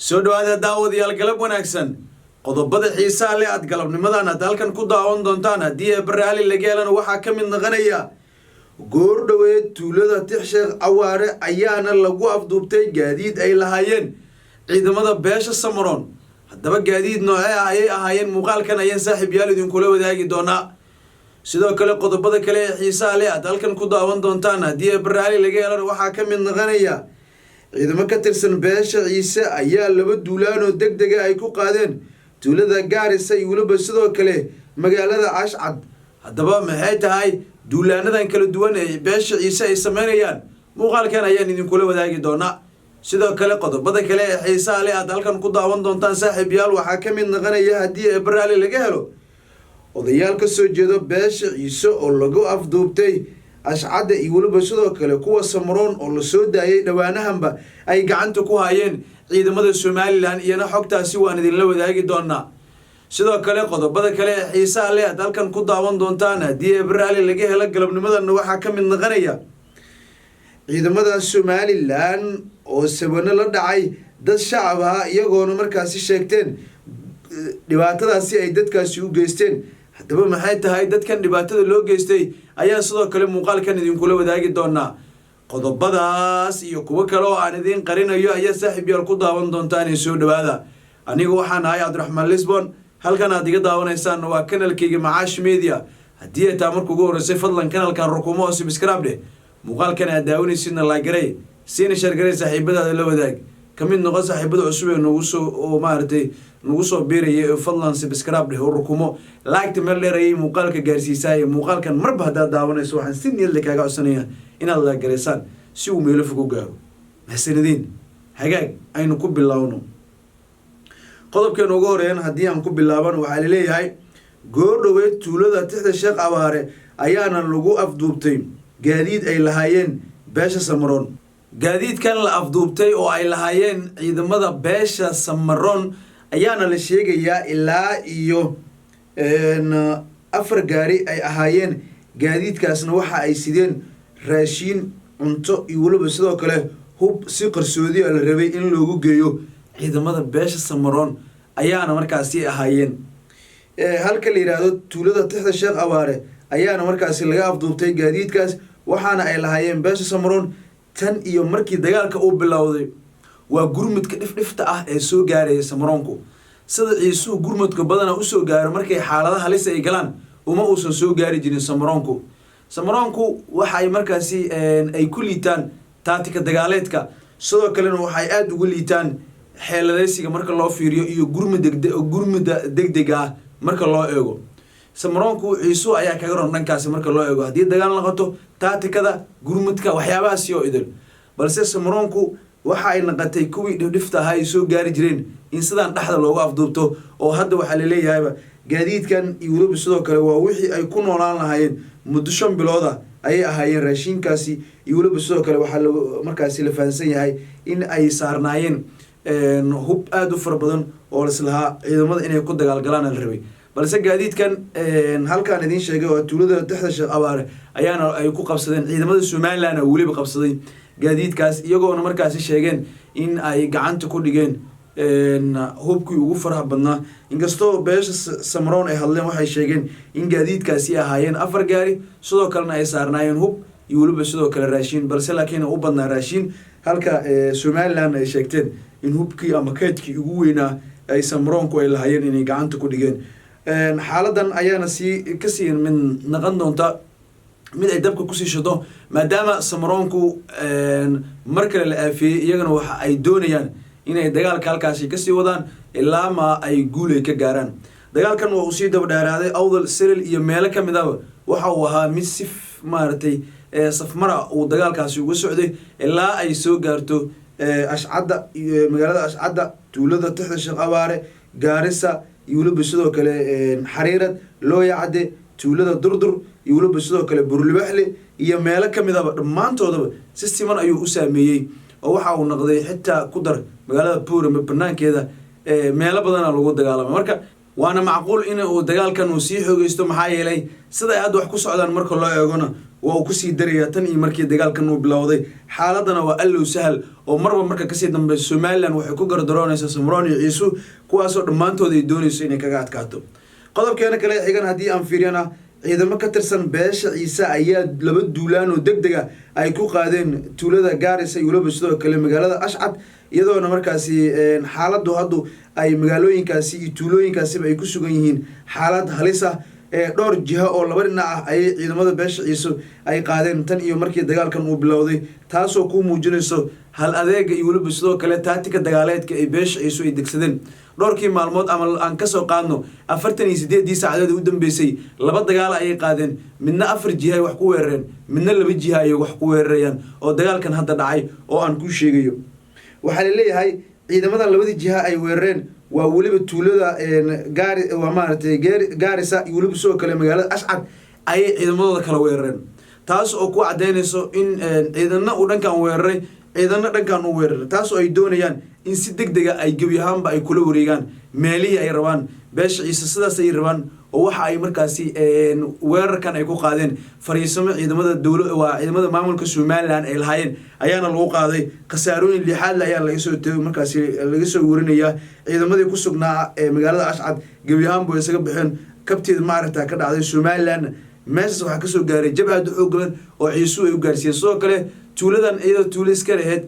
soo dhawaada daawadayaal galab wanaagsan qodobada xiisaha leh aad galabnimadan aad halkan ku daawan doontaan haddii ay baraali laga helana waxaa ka mid noqonaya goor dhaweed tuulada Tixsheekh Awaare ayaana lagu afduubtay gaadiid ay lahaayeen ciidamada beesha Samaroon haddaba gaadiid noocee ah ay ahaayeen muuqaalkan ayaan saaxiibayaal idin kula wadaagi doonaa sidoo kale qodobada kale ee xiisaha leh aad halkan ku daawan doontaan haddii ay baraali laga helana waxaa ka mid noqonaya ciidamo ka tirsan beesha Ciise ayaa laba duulaan oo degdeg ah ay ku qaadeen tuulada Gaarisa iyo waliba sidoo kale magaalada Ashcad haddaba maxay tahay duulaanadan kala duwan ee beesha Ciise ay sameynayaan muuqaalkan ayaan idin kula wadaagi doonaa sidoo kale qodobada kale ee xiisaha leh aad halkan ku daawan doontaan saaxiibayaal waxaa ka mid noqonaya haddii ay baraali laga helo odayaal ka soo jeedo beesha Ciise oo lagu afduubtay Ashcad iyo waliba sidoo kale kuwa Samaroon oo la soo daayay dhawaanahanba ay gacanta ku hayeen ciidamada Somaliland iyana xogtaasi waan idin la wadaagi doonaa sidoo kale qodobada kale ee xiisaha leh aad halkan ku daawan doontaan haddii ay baraali laga helo galabnimadan waxaa ka mid noqonaya ciidamada Somaliland oo sababna la dhacay dad shacab ah iyagoona markaasi sheegteen dhibaatadaasi ay dadkaasi u geysteen haddaba maxay tahay dadkan dhibaatada loo geystay ayaa sidoo kale muuqaalkan idin kula wadaagi doonaa qodobadaas iyo kuwa kale oo aan idin qarinayo ayaa saaxiibayaal ku daawan doontaan ee soo dhawaada anigu waxaan ahay Cabdiraxmaan Lisbon halkan aad iga daawanaysaan waa kanalkayga Macaash Media haddii ay taa markuu ugu horeysay fadlan kanalkan rukumo oo subscribe dheh muuqaalkan aad daawanaysidna like garay siina share garay saaxiibadaada la wadaag kamid noqon saaxiibada cusub ee nagu soo biirayay fadlan subscribe dheh oo rukumo like meel dheerayay muuqaalka gaarsiisay muuqaalkan marba hadda daawanayso waxaan si niyad leh kaaga codsanayaa inaad la gareysaan si uu meelo fog u gaaro mahsanidin hagaag aynu ku bilaawno qodobkan ugu horeeyaan haddii aan ku bilaaban waxaa leeyahay goor dhaweed tuulada Tixsheekh Awaare ayaana lagu afduubtay gaadiid ay lahaayeen beesha Samaroon gaadiidkan la afduubtay oo ay lahaayeen ciidamada beesha Samaroon ayaana la sheegayaa ilaa iyo 4 gaari ay ahaayeen gaadiidkaasna waxa ay sideen raashin cunto iyo waliba sidoo kale hub si qarsoodi ah la rabay in loogu geeyo ciidamada beesha Samaroon ayaana markaasi ahaayeen halka la yiraahdo tuulada Tixsheekh Awaare ayaana markaasi laga afduubtay gaadiidkaas waxaana ay lahaayeen beesha Samaroon tan iyo markii dagaalka uu bilowday waa gurmudka dhifta ah ee soo gaaray Samaroonku sida Ciise gurmudka badana u soo gaaro markay xaaladaha halis ay galaan uma uusan soo gaari jirin Samaroonku waxa ay markaasi ay ku liitaan taatika dagaaleedka sidoo kalena waxay aad ugu liitaan xeeladeysiga marka loo fiiriyo iyo gurmudda degdega ah marka loo eego Samaroonku Ciise ayaa kaga ron dhankaasi marka loo eego hadii dagaal la qato taatikada gurmudka waxyaabahaas iyo idil balse Samaroonku waxa ay naqatay kuwii dhifta ah ay soo gaari jireen in sidaan dhaxda loogu afduubto oo hadda waxa la leeyahay gaadiidkan iyo waliba sidoo kale waa wixii ay ku noolaan lahaayeen muddo 5 bilood ah ay ahaayeen raashinkaasi iyo waliba sidoo kale waxa markaasi la fahansan yahay in ay saarnaayeen hub aad u fara badan oo islaha ciidamada inay ku dagaalgalaan la rabay balse gaadiidkan halkaan idin sheegay oo tuulada Tixsheekh Awaare ayaana ay ku qabsadeen ciidamada Somaliland oo waliba qabsaday gaadiidkaas iyagoona markaasi sheegeen in ay gacanta ku dhigeen hubkii ugu faraha badnaa inkastoo beesha Samaroon ay hadleen waxay sheegeen in gaadiidkaasi ahaayeen 4 gaari sidoo kalena ay saarnaayeen hub iyo waliba sidoo kale raashin balse laakiin u badnaa raashin halka Somaliland ay sheegteen in hubkii ama kaydkii ugu weynaa ay Samaroonku ay lahaayeen inay gacanta ku dhigeen xaaladan ayaana kasii mid noqon doonta mid ay dabka ku sii shado maadaama Samaroonku mar kale la aafiyay iyagana waxa ay doonayaan inay dagaalka halkaasi ka sii wadaan ilaa ma ay guul ka gaaraan dagaalkan waa uu sii daba dheeraaday awdal Siril iyo meelo ka mid ah waxa uu ahaa mid si safmara uu dagaalkaasi uga socday ilaa ay soo gaarto Ashcad magaalada Ashcad tuulada Tixsheekh Awaare Gaarisa iyo waliba sidoo kale Xariirad Looyacade tuulada Durdur iyo waliba sidoo kale Burlibaxle iyo meelo ka mid ah dhamaantoodaba si siman ayuu u saameeyay oo waxa uu noqday xitaa ku dar magaalada Buurama banaankeeda meelo badan lagu dagaalamay marka waana macquul in uu dagaalkan uu sii xoogeysto maxaa yeelay sida ay hadda wax ku socdaan marka loo eegona waa uu kusii daraya tan iyo markii dagaalkan uu bilowday xaaladana waa allow sahal oo marba marka kasii dambaysa Somaliland waxay ku gardaroonaysaa Samroon iyo Ciisu kuwaasoo dhammaantood ay doonayso inay kaga adkaato qodobkeena kale xigan haddii aan fiiriyana ciidamo ka tirsan beesha Ciise ayaa laba duulaan oo degdega ay ku qaadeen tuulada Gaarisa iyo waliba sidoo kale magaalada Ashcad iyadoona markaasi xaaladdu haddu ay magaalooyinkaasi iyo tuulooyinkaasiba ay ku sugan yihiin xaalad halis ah dhowr jiha oo laba dhinac ah ay ciidamada beesha Ciise ay qaadeen tan iyo markii dagaalkan uu bilowday taasoo ku muujinayso hal adeega iyo waliba sidoo kale tactica dagaaleedka ay beesha Ciise ay degsadeen dhowrkii maalmood ama aan ka soo qaadno 48 saacadood u dambeysay laba dagaal ay qaadeen midna 4 jiha ay wax ku weerareen midna 2 jiha ay wax ku weerarayaan oo dagaalkan hadda dhacay oo aan ku sheegayo waxa la leeyahay ciidamada labada jiha ay weerareen waa waliba tuulada Gaarisa iyo waliba soo kale magaalada Ashcad ay ciidamadooda kala weerareen taas oo ku cadeynayso in ciidana u dhankan weeraray ciidana dhankan u weeraray taas oo ay doonayaan in si degdega ay gabi ahaanba ay kula wareegaan meelihii ay rabaan beesha Ciise sidaas ay rabaan oo waxa ay markaasi weerarkan ay ku qaadeen fariisimo ciidamada dawladda waa ciidamada maamulka Somaliland ay lahaayeen ayaana lagu qaaday khasaarooyin lixaad la ayaa laga soo taagay markaasi laga soo warinaya ciidamadii ku sugnaa magaalada Ashcad gabi ahaanba isaga bixeen kabteed maaragta ka dhacday Somaliland meeshaas waxa ka soo gaaray jabhad xoog badan oo Ciise ay u gaarsiiyeen sidoo kale tuuladan iyadoo tuulo iska lahayd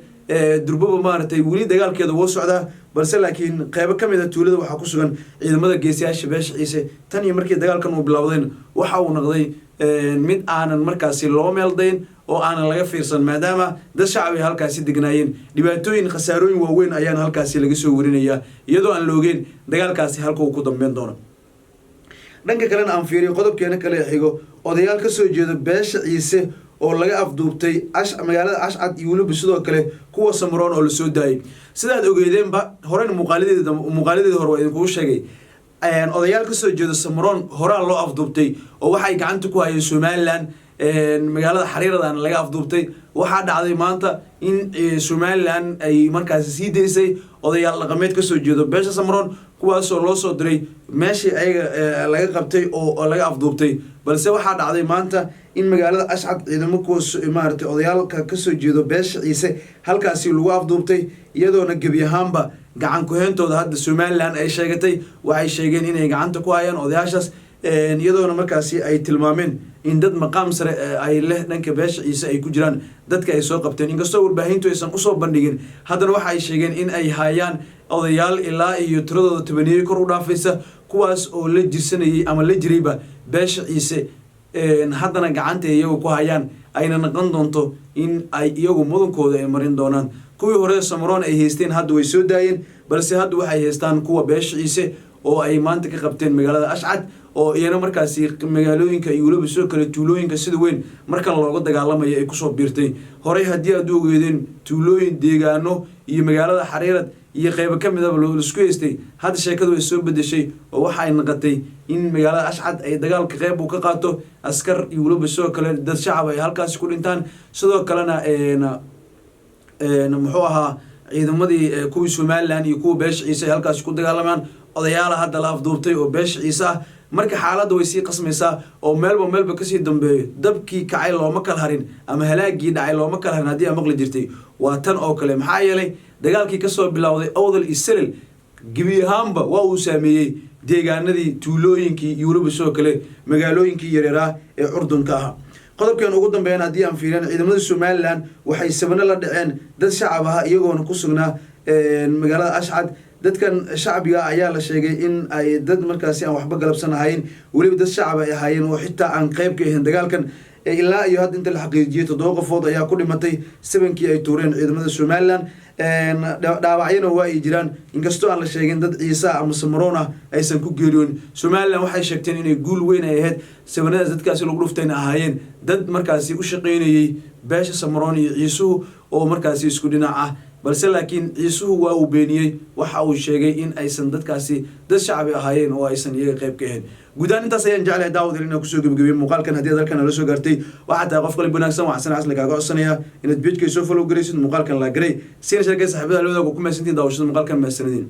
durbaba maaragtay wali dagaalkeeda wuu socdaa balse laakiin qaybo kamid ah tuulada waxa ku sugan ciidamada geesiyaasha beesha Ciise tan iyo markii dagaalkan uu bilowday waxa uu noqday mid aanan markaasi loo meeldayn oo aanan laga fiirsan maadaama dad shacbi halkaasi degnaayeen dhibaatooyin khasaarooyin waaweyn ayaan halkaasi laga soo warinaya iyadoo aan loogeen dagaalkaasi halka uu ku dambeyn doono dhanka kalena aan fiiriyo qodobkeena kale xigo odayaal ka soo jeeda beesha Ciise oo laga afduubtay magaalada Ashcad iyo waliba sidoo kale kuwa Samroon oo la soo daayay sidaad ogeydeenba horena muuqaaladeeda hore waa idinku sheegay odayaal ka soo jeeda Samroon hore loo afduubtay oo waxay gacanta ku hayeen Somaliland magaalada Xariiradan laga afduubtay waxa dhacday maanta in Somaliland ay markaas sii deysay odayaal dhaqameed ka soo jeedo beesha Samroon kuwaasoo loo soo diray meeshii ayaga laga qabtay oo laga afduubtay balse waxa dhacday maanta in magaalada Ashcad ciidamo ku maartay odayaalka ka soo jeedo beesha Ciise halkaasi lagu afduubtay iyadoona gabi ahaanba gacan ku heentooda hadda Somaliland ay sheegatay waxay sheegeen inay gacanta ku hayaan odayaashaas iyadoona markaasi ay tilmaameen in dad maqaam sare ay leh dhanka beesha Ciise ay ku jiraan dadka ay soo qabteen inkastoo warbaahintu aysan u soo bandhigin haddana waxa ay sheegeen in ay hayaan odayaal ilaa iyo tiradooda 10 kor u dhaafaysa kuwaas oo la jirsanayay ama la jirayba beesha Ciise haddana gacanta iyagu ku hayaan ayna noqon doonto in ay iyagu mudankooda ay marin doonaan kuwii hore Samroon ay haysteen hadda way soo daayeen balse hadda waxay haystaan kuwa beesha Ciise oo ay maanta ka qabteen magaalada Ashcad oo iyana markaasi magaalooyinka iyo waliba soo kale tuulooyinka sida weyn marka looga dagaalamayo ay ku soo biirtay hore haddii aad ogeedeen tuulooyin deegaano iyo magaalada Xariirad iyo qaybo kamid ah loo isku haystay hadda sheekadu way soo bedeshay oo waxa ay noqotay in magaalada Ashcad ay dagaalka qayb u ka qaato askar iyo waliba soo kale dad shacab ay halkaas ku dhintaan sidoo kalena muxuu ahaa ciidamadii kuwii Somaliland iyo kuwa beesha Ciise halkaas ku dagaalamaan odayaal hadda la afduubtay oo beesha Ciise ah marka xaaladdu way sii qasmaysaa oo meelba ka sii dambeeyo dabkii kacay looma kala harin ama halaagii dhacay looma kala harin haddii aan maqli jirtay waa tan oo kale maxaa yeelay dagaalkii ka soo bilowday Awdal iyo Salel gabi ahaanba waa uu saameeyay deegaanadii tuulooyinkii iyo waliba soo kale magaalooyinkii yaryar ee Urdunka ah qodobkan ugu dambeeyay haddii aan fiirino ciidamada Somaliland waxay sabana la dhaceen dad shacab ah iyagoona ku sugnaa magaalada Ashcad dadkan shacbiga ayaa la sheegay in ay dad markaasi aan waxba galabsanahayn waliba dad shacab ay ahaayeen oo xitaa aan qayb ka ahayn dagaalkan ilaa iyo hadda inta la xaqiijiyay 7 qofood ayaa ku dhimatay 7kii ay tuureen ciidamada Somaliland dhaawacyana waa ay jiraan inkastoo aan la sheegin dad Ciise ama Samroon ah aysan ku geeriyoon Somaliland waxay sheegteen inay guul weyn ay ahayd sabanada dadkaasi lagu dhuftay ahaayeen dad markaasi u shaqeynayay beesha Samroon iyo Ciise oo markaasi isku dhinac ah balse laakiin Ciise waa uu beeniyay waxa uu sheegay in aysan dadkaasi dad shacbi ahaayeen oo aysan iyaga qayb ka ahayn guudaan intaas ayaan jeclahay daawad inaan ku soo gabagabay muuqaalkan haddii halkan la soo gaartay waxa taa qof qalbi wanaagsan waxaan asla kaaga codsanaya inaad page-ka soo follow gareysid muuqaalkan la garay si sheekay saaxiibada looda ku meesantiin daawashada muuqaalkan meesanadin